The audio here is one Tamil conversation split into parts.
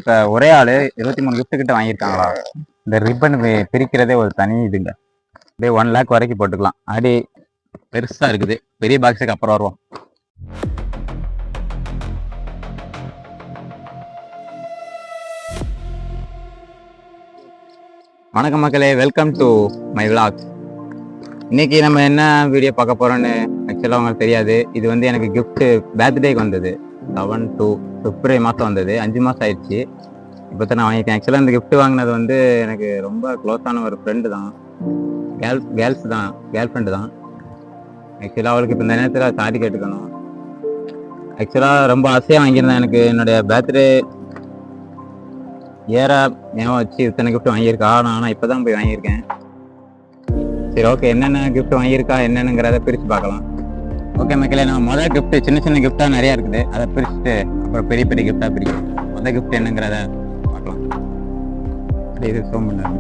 இப்போ ஒரே ஆள் 23 கிஃப்ட் கிட்ட வாங்கியிருக்காங்களா? இந்த ரிப்பன் பிரிக்கிறதே ஒரு தனி இதுங்க. அப்படியே 1 லேக் வரைக்கும் போட்டுக்கலாம். அப்படி பெருசாக இருக்குது. பெரிய பாக்ஸுக்கு அப்புறம் வருவோம். வணக்கம் மக்களே, வெல்கம் டு மை விளாக். இன்னைக்கு நம்ம என்ன வீடியோ பார்க்க போறோம்னு ஆக்சுவலாக உங்களுக்கு தெரியாது. இது வந்து எனக்கு கிஃப்ட் பர்த்டேக்கு வந்தது. 7/2 பிப்ரவரி மாதம் வந்தது. 5 மாதம் ஆயிடுச்சு. இப்போ தான் நான் வாங்கியிருக்கேன். ஆக்சுவலாக இந்த கிஃப்ட் வாங்கினது வந்து எனக்கு ரொம்ப க்ளோஸான ஒரு ஃப்ரெண்டு தான். கேர்ள் ஃப்ரெண்டு தான். ஆக்சுவலாக அவளுக்கு இப்போ இந்த நேரத்தில் சாரி கேட்டுக்கணும். ஆக்சுவலாக ரொம்ப ஆசையாக வாங்கியிருந்தேன். எனக்கு என்னுடைய பர்த்டே ஞாபகம் வச்சு இத்தனை கிஃப்ட் வாங்கியிருக்கா. ஆனால் இப்போ தான் போய் வாங்கியிருக்கேன். சரி, ஓகே, என்னென்ன கிஃப்ட் வாங்கியிருக்கா என்னென்னங்கிறத பிரித்து பார்க்கலாம். ஓகே மக்களே, நான் முதல் கிஃப்ட் சின்ன சின்ன கிஃப்டாக நிறையா இருக்குது. அதை பிரிச்சுட்டு அப்புறம் பெரிய பெரிய கிஃப்டாக பிரிக்கும். முதல் கிஃப்ட் என்னங்கிறத பார்க்கலாம். இது சோம் பண்ணாங்க.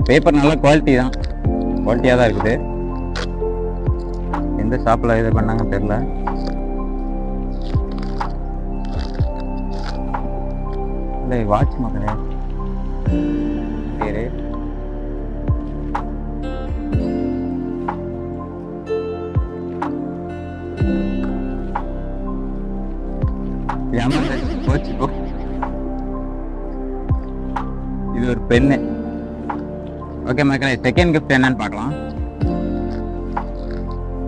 பேப்பர் நல்ல குவாலிட்டியாக தான் இருக்குது. எந்த ஷாப்பில் இது பண்ணாங்கன்னு தெரியல. இல்லை, வாட்ச் மக்களே. சரி, இது ஒரு பெண்ணு. ஓகே மக்களே, செகண்ட் கிஃப்ட் என்னன்னு பார்க்கலாம்.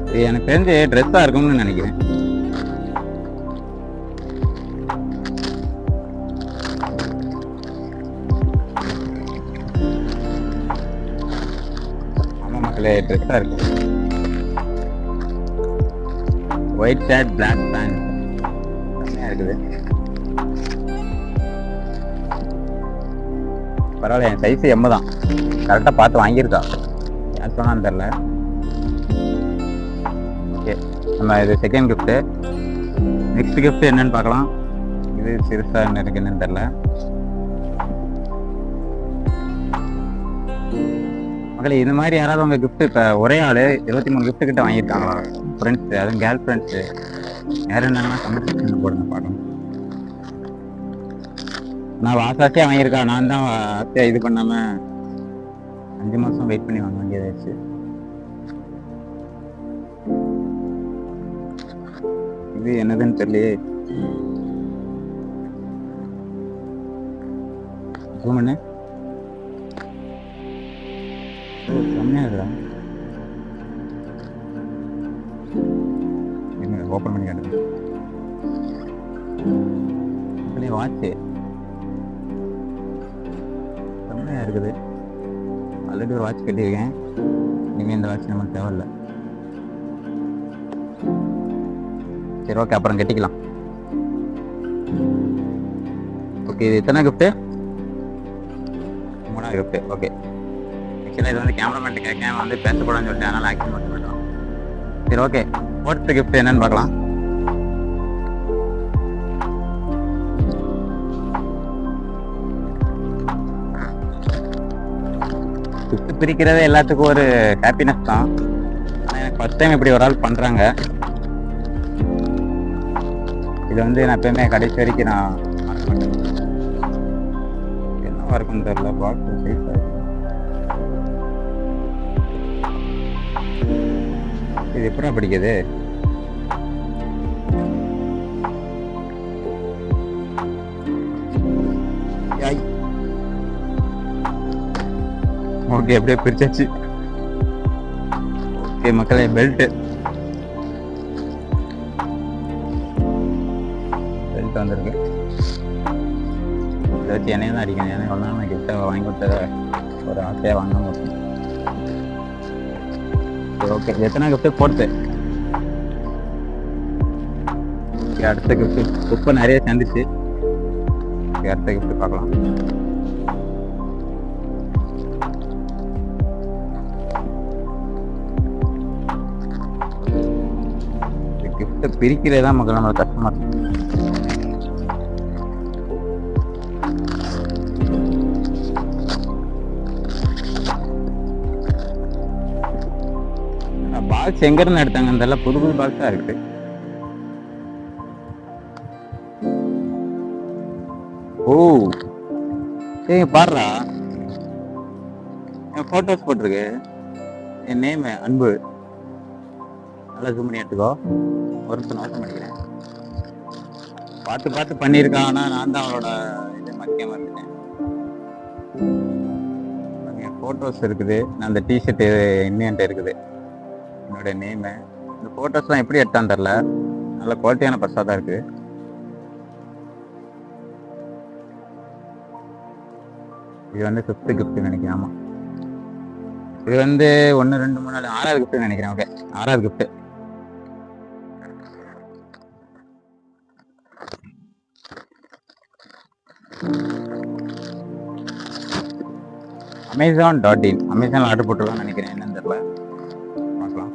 இது எனக்கு தெரிஞ்சு ட்ரெஸ்ஸாக இருக்கும்னு நினைக்கிறேன். ஆமாம் மக்களே, ட்ரெஸ்ஸாக இருக்கு. ஒயிட் ஷர்ட், பிளாக் பேண்ட் இருக்குது. பரவாயில்ல, என் சைஸ் M தான். கரெக்டாக பார்த்து வாங்கியிருக்கா. யார் சொன்னான்னு தெரில. ஓகே, நம்ம இது செகண்ட் கிஃப்ட்டு. நெக்ஸ்ட் கிஃப்ட் என்னன்னு பார்க்கலாம். இது சிறுசாக என்ன இருக்கு என்னன்னு தெரில. மக்களே, இந்த மாதிரி யாராவது உங்கள் கிஃப்ட் இப்போ ஒரே ஆள் 23 கிஃப்ட் கிட்ட வாங்கியிருக்காங்களா? ஃப்ரெண்ட்ஸு, அதுவும் கேர்ள் ஃப்ரெண்ட்ஸு யார் என்னன்னா கமெண்ட் போடுங்க பார்க்கலாம். நான் ஆசையாக வாங்கியிருக்கா. நான் தான் ஆசையாக இது பண்ணாமல் 5 மாதம் வெயிட் பண்ணி வாங்க வேண்டியதாச்சு. இது என்னதுன்னு தெரியலையே. ஜூம் பண்ணு. செம்மையாக இருக்குதா? ஓப்பன் பண்ணி காட்டுங்க. அப்படியே வாட்சு செம்மையாக இருக்குது. ஆல்ரெடி ஒரு வாட்ச் கட்டியிருக்கேன். இனிமேல் இந்த வாட்ச் நமக்கு தேவையில்லை. சரி, ஓகே, அப்புறம் கட்டிக்கலாம். ஓகே, இது எத்தனை கிஃப்ட்டு? 3ஆவது கிஃப்ட்டு. ஓகே, ஆக்சுவலாக இது வந்து கேமராமேன் கேட்க வந்து பேசக்கூடாதுன்னு சொல்லிட்டு அதனால் ஆக்ஷன் மட்டும் பண்ணுறோம். சரி, ஓகே, 4th கிஃப்ட் என்னன்னு பார்க்கலாம். கிஃப்ட் பிரிக்கிறதே எல்லாத்துக்கும் ஒரு ஹாப்பினஸ் தான். ஆனால் எனக்கு ஃபர்ஸ்ட் டைம் இப்படி ஒரு ஆள் பண்ணுறாங்க. இது வந்து நான் எப்பயுமே கடைசி வரைக்கும் நான் மறக்க மாட்டேன். என்னவா இருக்குன்னு தெரியல. பாக்ஸ் சைஸாக இருக்கு. இது எப்படா பிடிக்குது? ஓகே, அப்படியே பிரிச்சாச்சு. ஓகே மக்களே, பெல்ட் வந்திருக்கு. இதை வச்சு என்னையும் தான் அடிக்கணும். ஏன்னா எவ்வளோ நான் கிஃப்ட்டை வாங்கி கொடுத்தத ஒரு ஆசையாக வாங்காமல் இருக்கும். சரி, ஓகே, எத்தனை கிஃப்ட்டு? 4th. ஓகே, அடுத்த கிஃப்ட்டு. இப்போ நிறைய சேர்ந்துச்சு. ஓகே, அடுத்த கிஃப்ட் பார்க்கலாம். கிஃப்ட்டை பிரிக்கிறதே தான் மக்கள் நம்மளுக்கு கஷ்டமாக இருக்கும். பாக்ஸ் எங்க இருந்து எடுத்தாங்க? அந்த புது புது பாக்ஸா இருக்கு. ஓ ஏய் பாடுறா, என் போட்டோஸ் போட்டிருக்கு, என் நேம் அன்பு. நல்லா ஜூம் பண்ணி எடுத்துக்கோ. ஒரு நிமிஷம் நோட்டம் பண்ணிக்கிறேன். பார்த்து பார்த்து பண்ணியிருக்கான், ஆனால் நான் தான் அவளோட இதை மக்கியமாக இருந்துட்டேன். என் ஃபோட்டோஸ் இருக்குது, நான் அந்த டிஷர்ட்டு இன்னும் இருக்குது, என்னோட நேமு. இந்த ஃபோட்டோஸ்லாம் எப்படி எடுத்தான்னு தெரில, நல்ல குவாலிட்டியான பர்ஸாக தான் இருக்குது. இது வந்து 5th கிஃப்ட் நினைக்கிறேன். ஆமாம், இது வந்து 1 2 3 4 6வது கிஃப்ட் நினைக்கிறேன். ஓகே, 6வது கிஃப்ட். Amazon.in, அமேசான் ஆர்டர் போட்டுருவான்னு நினைக்கிறேன், என்னன்னு தெரியல, பார்க்கலாம்.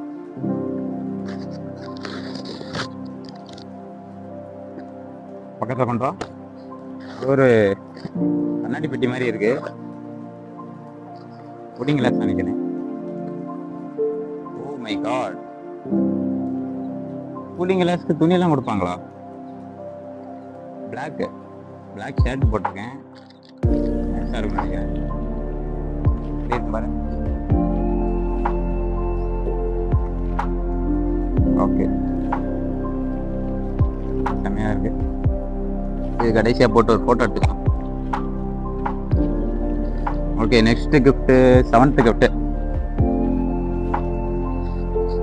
பக்கத்தில் பண்ணுறோம். ஒரு கண்ணாடி பெட்டி மாதிரி இருக்கு, புட்டிங் கிளாஸ் நினைக்கிறேன். ஓ மை காட், கூலிங் கிளாஸ்க்கு துணியெல்லாம் கொடுப்பாங்களா? பிளாக் ஷர்ட் போட்டிருக்கேன், நினைக்கிறேன். ஓகே, செம்மையா இருக்கு. இது கடைசியா போட்டு ஒரு போட்டோ எடுத்துக்கலாம். Okay, next gift 7th gift.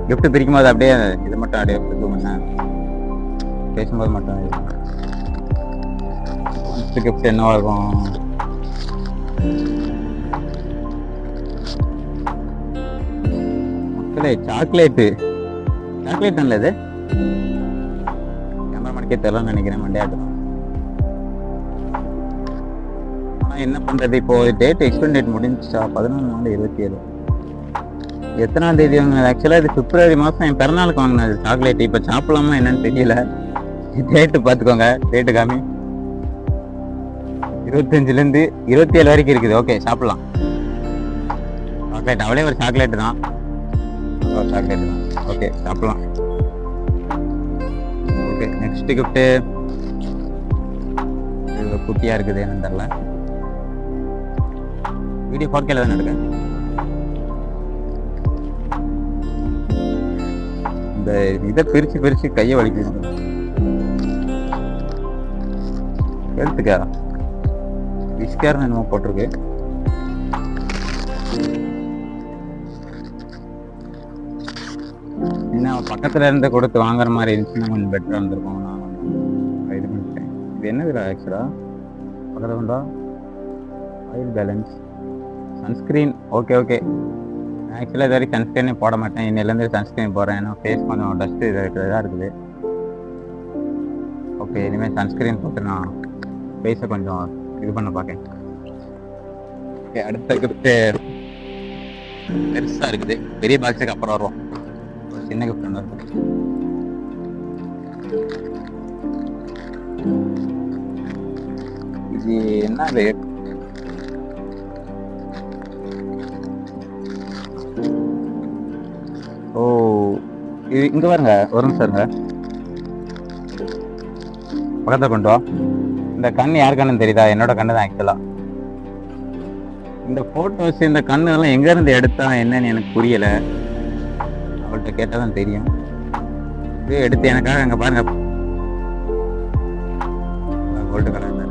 Gift பிரிக்கும் போது அப்படியே இது மட்டும் அப்படியே பேசும்போது மட்டும். நெக்ஸ்ட் கிஃப்ட் என்னவா இருக்கும்? சாக்லேட் நல்லது. கேமராமேனுக்கே தெரியலன்னு நினைக்கிறேன், மண்டையாட்டம். ஆனால் என்ன பண்ணுறது, இப்போ டேட் எக்ஸ்பைரி டேட் முடிஞ்சிச்சா? 11/4/27. எத்தனாம் தேதி வாங்கினது? ஆக்சுவலாக இது பிப்ரவரி மாதம் என் பிறநாளுக்கு வாங்கினது சாக்லேட். இப்போ சாப்பிடலாமா என்னன்னு தெரியல. டேட்டு பார்த்துக்கோங்க, டேட்டு காமி. 25லேருந்து 27 வரைக்கும் இருக்குது. ஓகே, சாப்பிடலாம். சாக்லேட் அவளே ஒரு சாக்லேட்டு தான். ஓகே, சாப்பிடலாம். ஓகே, நெக்ஸ்ட் கிஃப்ட் குட்டியா இருக்குது, என்னன்னு தெரியல. வீடியோ 4K தானே எடுக்க. இந்த இதை பிரிச்சு கையை வலிக்குது. எடுத்துக்கா விஸ்கார்னு என்னமோ போட்டிருக்கு. இன்னும் பக்கத்துல இருந்து கொடுத்து வாங்குற மாதிரி இருந்துச்சுன்னா கொஞ்சம் பெட்டரா இருந்திருக்கும். நான் இது பண்ணிட்டேன். இது என்னது ஆக்சுவலா? பக்கத்தில் கொண்டா ஆயில் பேலன்ஸ், சன்ஸ்கிரீன். ஓகே, ஆக்சுவலாக இது வரைக்கும் சன்ஸ்கிரீனே போட மாட்டேன். இன்னிலேருந்து சன்ஸ்கிரீன் போடுறேன், ஏன்னா ஃபேஸ் கொஞ்சம் டஸ்ட்டு இதாக இருக்குது. ஓகே, இனிமேல் சன்ஸ்கிரீன் போட்டு நான் ஃபேஸை கொஞ்சம் இது பண்ண பார்க்கேன். ஓகே, அடுத்த கிஃப்ட்டு பெருசாக இருக்குது, பெரிய பாக்ஸுக்கு அப்புறம் வருவோம். சின்ன கிஃப்ட் ஒன்று இருக்கு. இது என்ன ரேட்? ஓ, இது இங்க பாருங்க, ஒரு நிமிஷம் இருங்க, பக்கத்தில் கொண்டு வா. இந்த கண் யார் கண்ணுன்னு தெரியுதா? என்னோட கண்ணு தான் ஆக்சுவலா. இந்த போட்டோஸ், இந்த கண்ணு எல்லாம் எங்க இருந்து எடுத்தா என்னன்னு எனக்கு புரியல. அவள்கிட்ட கேட்டால் தான் தெரியும். இது எடுத்து எனக்காக அங்கே பாருங்க, கோல்டு கலர்ல.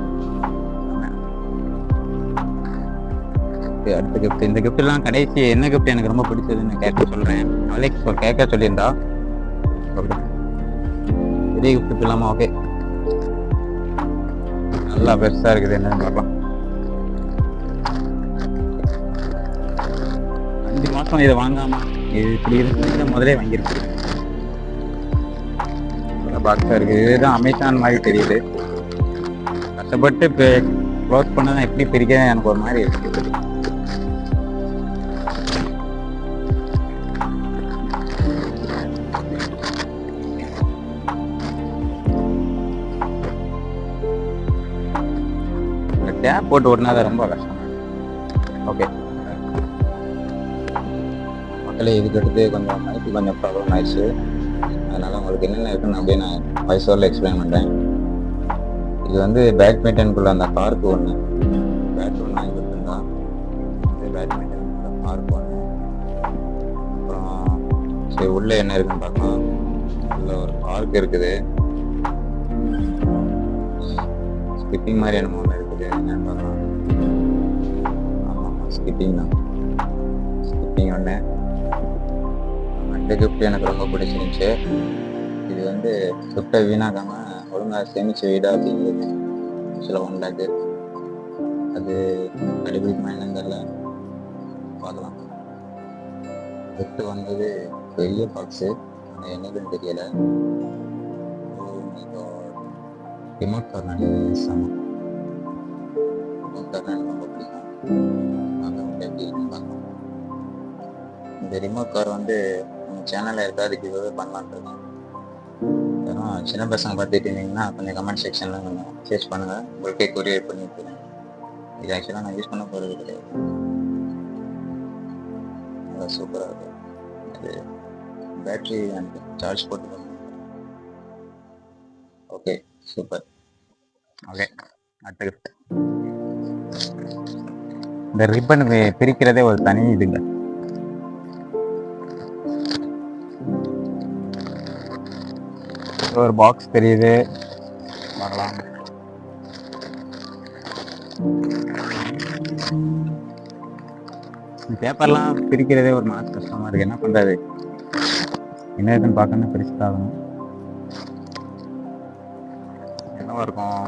அடுத்த கிஃப்ட். இந்த கிஃப்ட் எல்லாம் கடைசி என்ன கிஃப்ட் எனக்கு ரொம்ப பிடிச்சதுன்னு கேட்க சொல்றேன். அவளே கேட்க சொல்லியிருந்தா. பெரிய கிஃப்ட் இல்லாமா? ஓகே, நல்லா பெருசா இருக்குது, என்னன்னு பார்க்கலாம். 5 மாசம் இதை வாங்காம இது இப்படி இருக்கு, முதலே வாங்கியிருக்கு. பாக்ஸா இருக்கு. இதுதான் அமேசான் மாதிரி தெரியுது. கஷ்டப்பட்டு இப்போ க்ளோஸ் பண்ணதான் எப்படி பிரிக்க எனக்கு ஒரு மாதிரி இருக்கு. டேப் போட்டு ஓட்டினா தான் ரொம்ப கஷ்டம். ஓகே மக்களே, இதுக்கு அடுத்து கொஞ்சம் மைக்கு கொஞ்சம் ப்ராப்ளம் ஆயிடுச்சு. அதனால் உங்களுக்கு என்னென்ன இருக்குன்னு அப்படியே நான் வாய்ஸ் ஓவரில் எக்ஸ்பிளைன் பண்ணுறேன். இது வந்து பேட்மிண்டனுக்குள்ள அந்த பார்க் ஒன்று, பேட் ஒன்று வாங்கி கொடுத்துருந்தான். இது பேட்மிண்டனுக்குள்ள பார்க் ஒன்று. அப்புறம் சரி உள்ளே என்ன இருக்குன்னு பார்க்கலாம். உள்ள ஒரு பார்க் இருக்குது, ஸ்கிப்பிங் மாதிரி என்னமோ ஒன்று இருக்குது. என்னன்னு பார்க்கலாம். ஆமாம், ஸ்கிப்பிங் தான். ஸ்கிப்பிங் ஒன்று. இந்த கிஃப்ட் எனக்கு ரொம்ப பிடிச்சிருந்துச்சு. இது வந்து கிஃப்டை வீணாக்காம ஒழுங்காக சேமிச்சு வீடா அப்படிங்கிறது சில 1 லேக்கு. அது கடைபிடிக்குமா என்னன்னு தெரியல, பார்க்கலாம். கிஃப்ட் வந்தது பெரிய பாக்ஸு, ஆனால் என்னதுன்னு தெரியல. ரிமோட் கார் நினைக்கிறேன். சமம் ரிமோட் கார் எனக்கு ரொம்ப பிடிக்கும். நாங்கள் வந்து எப்படி இருக்குன்னு பார்க்கலாம். இந்த ரிமோட் கார் வந்து நம்ம சேனலில் இருக்காது, கிவ்வே பண்ணலான்ட்டு இருக்கேன். ஏன்னா சின்ன பசங்க பார்த்துட்டு இருந்தீங்கன்னா கொஞ்சம் கமெண்ட் செக்ஷனில் கொஞ்சம் சர்ச் பண்ணுங்கள், உங்களுக்கே கொரியர் பண்ணி விட்டுருங்க. இது ஆக்சுவலாக நான் யூஸ் பண்ண போகிறது கிடையாது. நல்லா சூப்பராக இருக்கும். இது பேட்ரி எனக்கு சார்ஜ் போட்டு பண்ணுங்க. Okay, super. ஓகே, அடுத்த கிஃப்ட். இந்த ரிப்பனுக்கு பிரிக்கிறதே ஒரு தனி இதுங்க. ஒரு பாக்ஸ் தெரியுது, பார்க்கலாம். பேப்பர்லாம் பிரிக்கிறதே ஒரு மனசு கஷ்டமா இருக்கு. என்ன பண்றது, என்ன இருக்குன்னு பார்க்கணும், பிரிச்சுட்டாகணும். என்னவா இருக்கும்?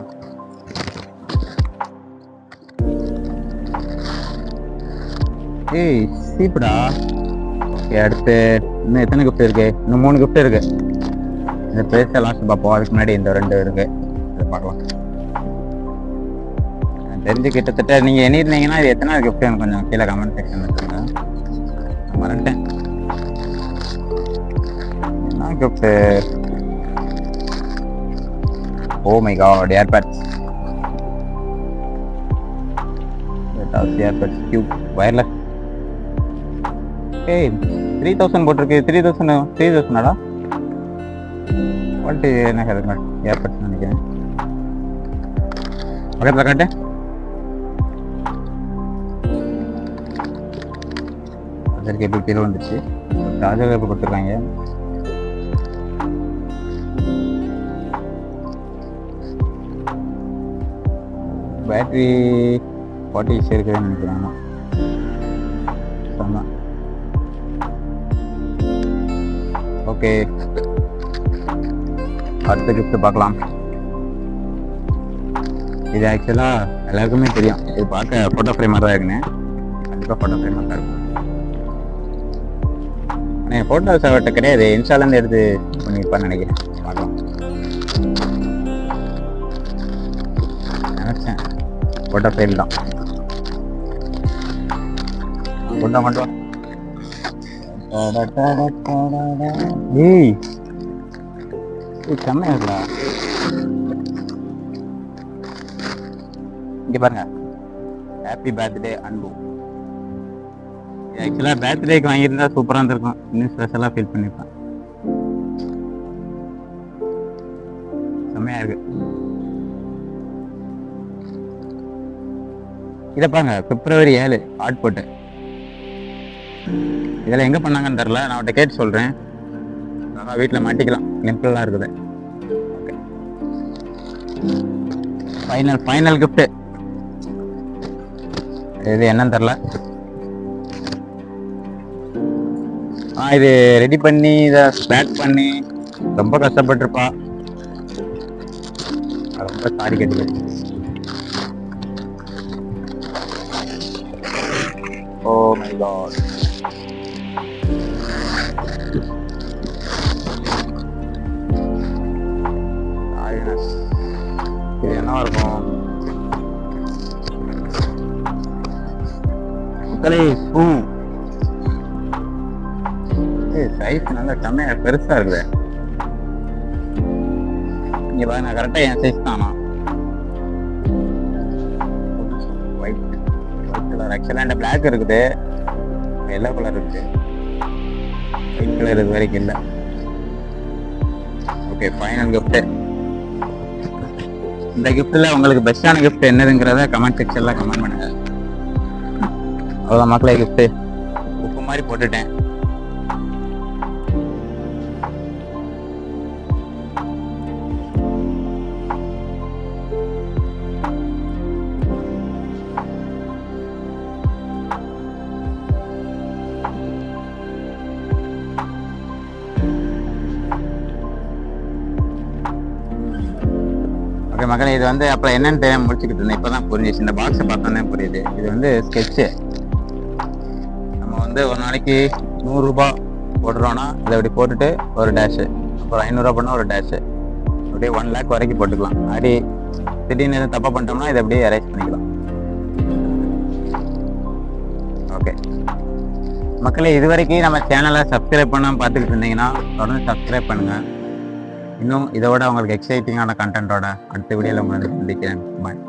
ஏய், சீப்புடா. ஓகே, அடுத்து இன்னும் எத்தனை கிஃப்ட் இருக்கு? இன்னும் 3 கிஃப்ட் இருக்கு. இந்த பேச லாஸ்ட் பார்ப்போம். அதுக்கு முன்னாடி இந்த 2 இருக்கு, இதை பார்க்கலாம். தெரிஞ்சு கிட்டத்தட்ட நீங்க எண்ணிருந்தீங்கன்னா இது எத்தனை கிஃப்ட் எனக்கு கொஞ்சம் கீழே கமெண்ட் செக்ஷன்ல சொல்லுங்க. நான் மறந்துட்டேன். என்ன gift? Oh my god, earbuds. Earbuds cube wireless. ஏய், 3000 போட்டிருக்கு. 3000 குவாலிட்டி என்ன ஹெல்மெட் ஏர்பட்ஸ் நினைக்கிறேன். பக்கத்தில் காட்டு. சார்ஜர் கேபிள் கீழே வந்துச்சு. சார்ஜர் கேபிள் கொடுத்துருக்காங்க. பேட்டரி 40 இருக்குதுன்னு நினைக்கிறேன். ஆமாம், ஓகே. அடுத்த கிஃப்ட் பார்க்கலாம். இது ஆக்சுவலாக எல்லாருக்குமே தெரியும். இது பார்க்க ஃபோட்டோ ஃப்ரேமாக தான் இருக்குன்னு. கண்டிப்பாக ஃபோட்டோ ஃப்ரேமாக தான் இருக்கும். ஆனால் என் ஃபோட்டோஸ் அவர்கிட்ட கிடையாது, இன்ஸ்டாலேருந்து எடுத்து பண்ணியிருப்பான்னு நினைக்கிறேன். பார்க்கலாம். நினச்சேன் ஃபோட்டோ ஃப்ரேம் தான். ஃபோட்டோ மட்டும். ஏய், செம்மையா இருக்குடா. இங்க பாருங்க, ஹாப்பி பர்த்டே அன்பு. ஆக்சுவலாக பர்த்டேக்கு வாங்கியிருந்தா சூப்பராக இருந்திருக்கும், இன்னும் ஸ்பெஷலாக ஃபீல் பண்ணியிருப்பேன். செம்மையா இருக்கு. இதை பாருங்க, February 7 ஆட் போட்டு. இதெல்லாம் எங்கே பண்ணாங்கன்னு தெரில, நான் அவட்ட கேட்டு சொல்கிறேன். அதான் வீட்டில் மாட்டிக்கலாம், நெம்பிள்லாம் இருக்குது. Okay, final gift. இது என்னன்னு தெரில. இது ரெடி பண்ணி இதை பேக் பண்ணி ரொம்ப கஷ்டப்பட்டிருப்பா. ரொம்ப சாரி கேட்டு. ஓ மை காட், இது என்னவா இருக்கும்? சைஸ் நல்லா செம்மையா பெருசா இருக்குது. இங்க பாருங்க, கரெக்டா என் சைஸ் தானா. White colour. ஆக்சுவலா இந்த பிளாக் இருக்குது, எல்லோ கலர் இருக்குது, ஒயிட் கலர் இது வரைக்கும் இல்லை. Okay, final gift. இந்த கிஃப்ட்டில் உங்களுக்கு பெஸ்ட்டான கிஃப்ட் என்னதுங்கிறத கமெண்ட் செக்ஷனில் கமெண்ட் பண்ணுங்க. அவ்வளோ மக்களே, கிஃப்ட்டு உப்பு மாதிரி போட்டுட்டேன். ஓகே மக்களே, இது வந்து அப்புறம் என்னன்னு தெரியாம முடிச்சுக்கிட்டு இருந்தேன். இப்போ தான் புரிஞ்சிச்சு. இந்த பாக்ஸை பார்த்தோன்னே புரியுது. இது வந்து ஸ்கெட்சு. நம்ம வந்து ஒரு நாளைக்கு 100 ரூபா போட்டுறோன்னா இதை அப்படி போட்டுட்டு ஒரு டேஷு, அப்புறம் 500 ரூபா பண்ணால் ஒரு டேஷு, அப்படியே 1 லேக் வரைக்கும் போட்டுக்கலாம். அப்படி திடீர்னு எதுவும் தப்பாக பண்ணிட்டோம்னா இதை அப்படியே எரேஸ் பண்ணிக்கலாம். ஓகே மக்களே, இது வரைக்கும் நம்ம சேனலை சப்ஸ்கிரைப் பண்ணாமல் பார்த்துக்கிட்டு இருந்தீங்கன்னா தொடர்ந்து சப்ஸ்கிரைப் பண்ணுங்கள். இன்னும் இதோட உங்களுக்கு எக்ஸைட்டிங்கான கண்டென்ட்டோட அடுத்த வீடியோவில் உங்களை சந்திக்கிறேன். பாய்.